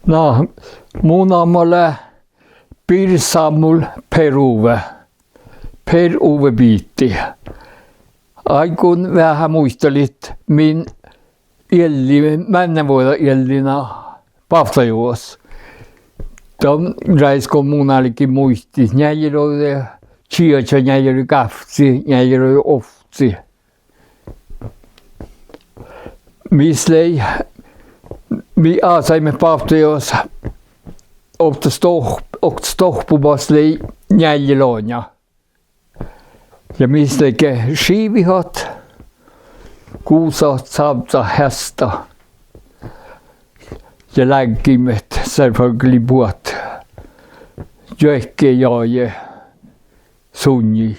No, mun ammalle Pirsamul per Uwe biitti. Aikun vähän muistelit min mennä vuoda Ellina Paftajuos. Tom raisko mun alikin muisti. Näjäröi chiacha, näjäröi kaftsi, näjäröi oftsi. Mislei mi asaimme Paftajuos ofta stohpubas lei näjäröinä. Ja misläike skivihat, kuusat, sabta, hästa. Ja läggimet selvfølgelig båt. Jökke jaje sunni.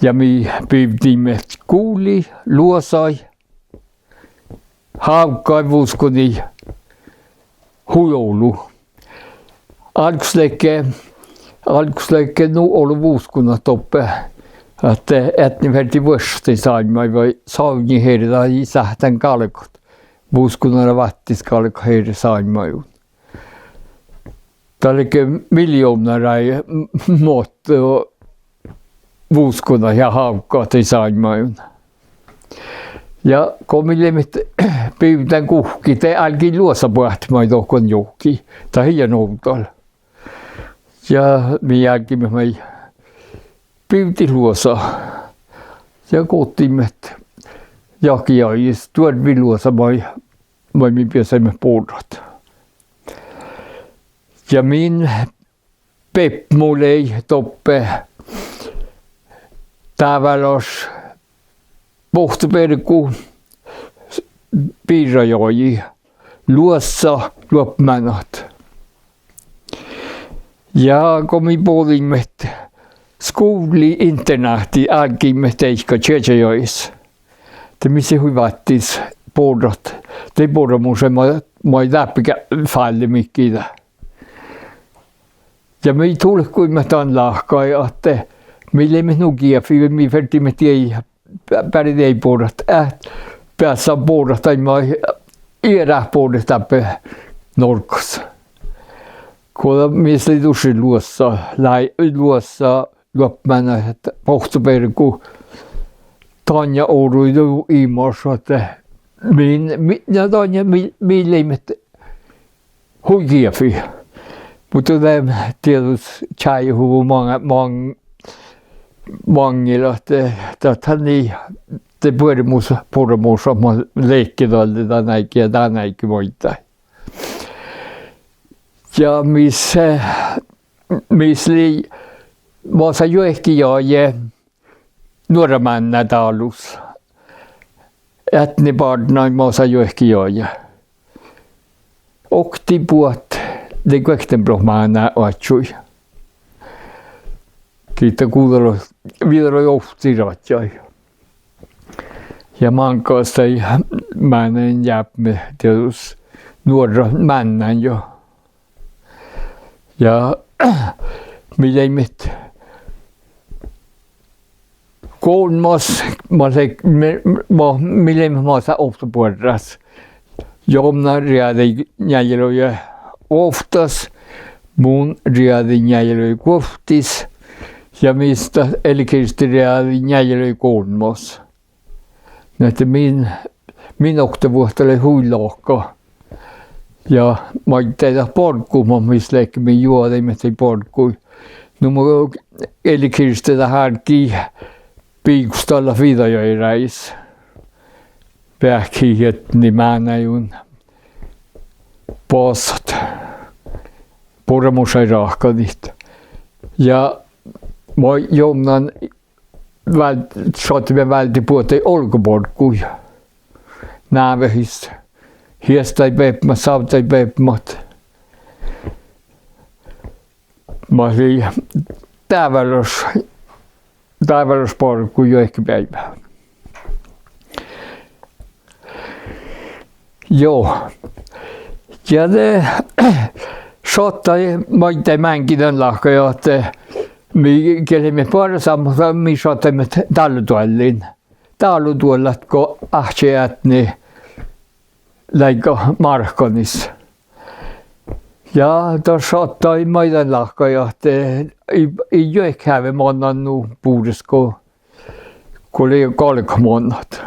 Ja mi pyydimet kuuli, luosai. Haavkai vuskoni hujoulu. Alkusläike nu ollut vuoskunna toppe, että ne verti vuosti saimme vai sauni heidä i sähtän kalkot. Vuoskunna vattis kalko heidä saimme ju. Tällöin miljoonaa ei muuttu vuoskunna ja haukkaat ei saimme ju. Ja kun millemit pyydän kuhki, te alkin luossa puhtimaan tohkon johki, tai hien outalla. Ja minäkin me pyytin luossa ja kotimme jakiais tuodvi luossa mai min pääsemme puudat. Ja min peppmulei toppe tavallos pohtoperku piirajoji luossa luopmanat. Ja kun me puolimme skooli-internaatti alkimme teikka Tšetšejois. Te missä hyvättis puudat. Te puhumus mä läpi falli mikkiä. Ja me tuli kun me tämän lahkai, että me lemme nukia, me vertimme tiei pärit ei puhutat. Päässä puhutat, tai mä iärä puhutat läpi norkassa. Kun missä tuossa luossa luopmana, että pohtoperku Tanja Ouruidu iimassa, että Tanja mileimet huikiefi. Mutta tämä tietysti tjäihuvu mangilla, että niin, te puhumus on leikkidalle tämän näikin voittaa. Ja missä maassa johonkin jaje nuoremännä talus. Että ne parnain maassa johonkin jaje. Okti puot, ne kaikten brohmaana otsui. Kiitos kuulolla, vielä johti ratjai. Ja mankaasta ei männen jäämme tietysti nuora männän jo. Ja millemit kolmas millemit maassa oftapuolras. Jomna riadi näjälöjä oftas, mun riadi näjälöjä koftis ja mistä elikirsti riadi näjälöjä kolmas. Näitä min oktavuottele huilokka. Ja mä teitä porkkuu, missä me juodemme te porkkuu. No mä eli kirstetä härki piikustalla vidajoi reis. Pähkihet nimänäjun pasat. Pormusai rahkadit. Ja mä jomnan saatimme välti puhuteen olkuporkkuu. Näävehistä. Hiestai peppmat, sautai peppmat. Mä olin täävälösporkku jo ehkä päivää. Joo. Ja ne sottai maita mänkinen lahkoja, että me kelemme parsamassa, me sottamme tallutuellin. Tallutuellat, kun ahtiat ne läikö markkonis. Ja tuossa saattaa meidän lahkoja, että ei ole käve mannannu puhudesko, kun oli kalkmonnat.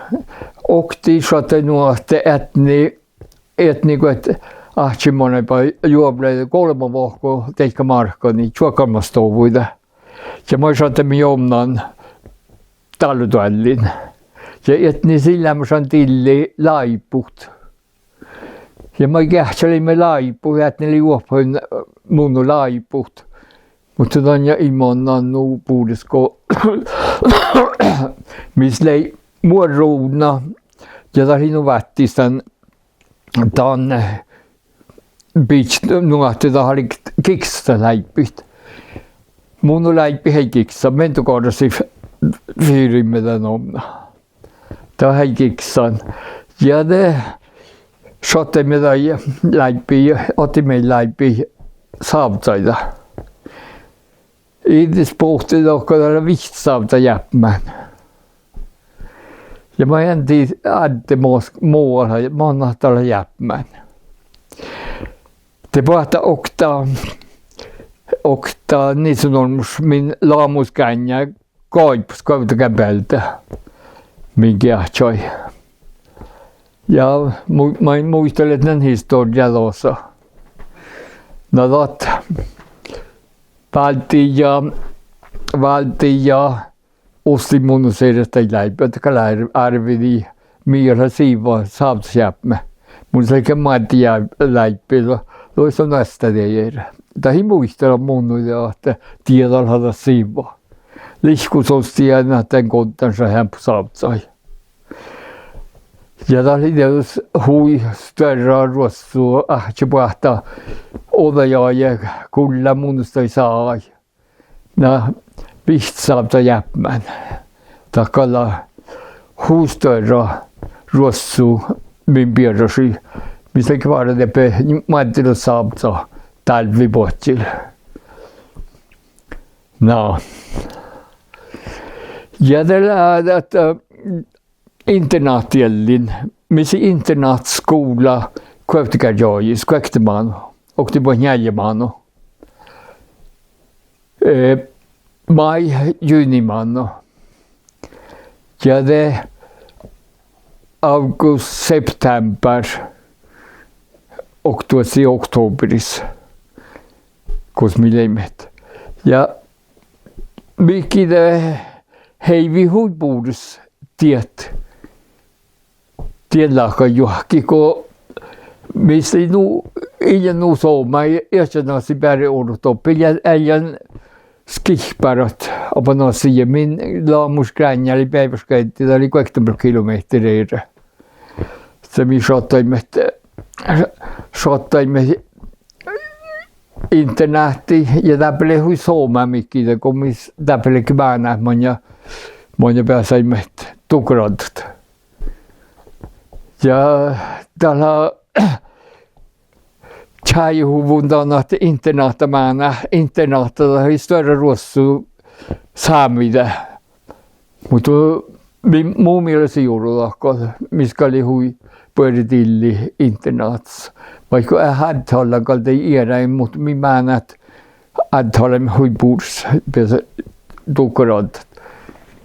Okti saattaa nuohte etni kun et ahtimonepa juobleita 3 vuotta teikka markka, niin chuokammastovuida. Ja mä saattaa jomnan tallutuallin. Ja etni sillä mä saan tilli laiput. Ja mä kähtselimme laipu, että ne juoppoin mun laiput. Mutta tämän ja imonnan nuu puhudesko, missä lei muoruuna. Ja tämä on vättistän tämän bitch nuohti, tämä oli kiksta läipit. Mun läipi hei kiksa, mentokohdasi fiirimme tämän omna. Tämä hei kiksan. Ja ne sotimme tämän läipi, otimme läipi saavutaita. Itse pohti tuolla vihtsaavta jäppmään. Ja mä entin adde muualla, mä oon nahtalla jäppmään. Te pohta okta niin sanomus min laamuskänjä kaipus kautakäpältä, minkä jähtsoi. Ja mä muistelen tämän historian lossa. No tot, valti ja osti mun seirasta läipä, että arvidi miira siivoa saavusjäppä. Mun sekä maati läipä, lois on näistä teijärä. Tämä ei muistella mun, että tiedän hada siivoa. Lihkus osti aina tämän kontansa hämppu saavusai. Ja tämä oli tietysti hui störra ruossua, se puhtaa odajaa ja kulla munusta ei saa. Nää vihtsaavta jäppmän. Takalla hui störra ruossu min pierrosi. Mistä kvar det på mattilo saavta talvipotil. No. Ja tällä että internaatjällin, missä internaatskola Kvöptikäjois, Kvöptimaano, och det var Njäljemanno. Maj, junimanno. Ja det august, september, och då i oktoberis, kus millimit. Ja mycket det hej vi hudbords tiedläkö johonkin, kun mistä ei nu sooma, ei se bäri ortoppi, ja äijän skihparat, aber no siihen min laamuskränjä oli päiväskaitti, tämä oli 20 kilometriä. Se mi sottaimme internetti, ja täpele hui sooma mikkiä, kun mis täpele kväänä, man pääsaimme tukradut. Ja täällä tjäihuvun tänne internaattamana oli större ruossu saamida. Mutta mun mielestä juurulakko, missä oli hui pöydätilli internaats. Vaikka ei hädtallakaan ei iäräin, mutta minä näen, että hädtallamme hui puurs pääsä tukradut.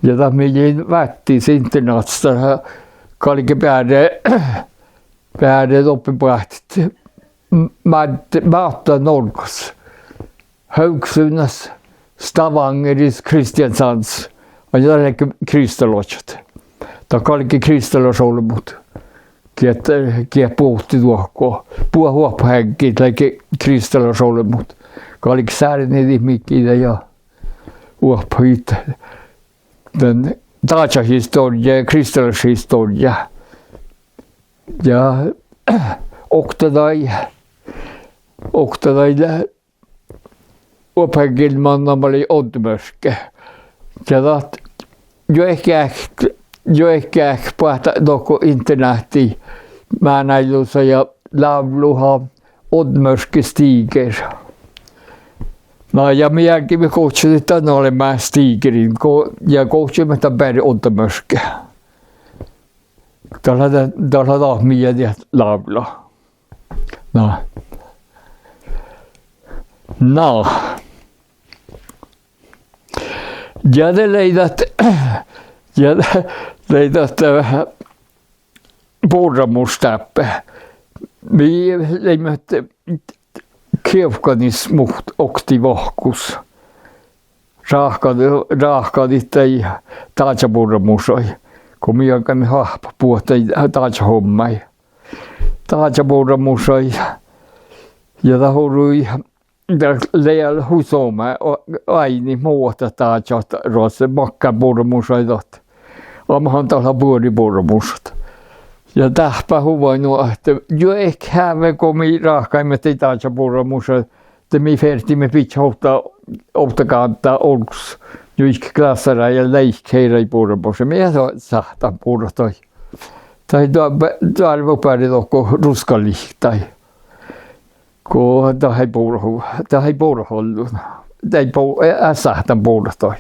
Ja tämä meidän vättis internaatsta kalke päädet oppipuhtit maata nolkas. Högsunas, Stavangeris, Kristiansans. Ja tämä oli kristallotsat. Tämä kalke kristallosolmut. Kiet puhutti tuohko. Puha huopahänkit, läike kristallosolmut. Kalke säädän ihmikkiä ja huopahit. Den datahistoria, kristallishistoria. Ja oktadai opagilmanna oli Oddmörske. Ja dat jo ehkä puhta doko internetti määnäilussa ja lauluha Oddmörske stiger. No ja minäkin me kutsuin, että ne olemme stigerin ja kutsuimme tämän päin Oddmörske. Täällä on miehiä laulaa. No. No. Ja det leidät borramustappe. Vi leimme Kievkanis muht okti vahkus. Raahkadit ei taatsa borramusoi. Kun minä käyn hahpa puhuta taatsa hommai. Taatsa borramusoi. Ja tahorui leijäl husoma aini muuta taatsa rosse makka borramusoi tot. Omahan tala puoli borramusot. Ja tähpä huvainut, että jo ehkä hämme komi raahkaimet ei taatsa borramusoi. Että mi fertimme pitää ottaa olks. Nyt klassara ja leikkeira i borramusoi. Minä sahtan borratoi. Tai tarvo päädellä ruskalihtai. Kun tämä ei borhollut. Tämä ei sahtan borratoi.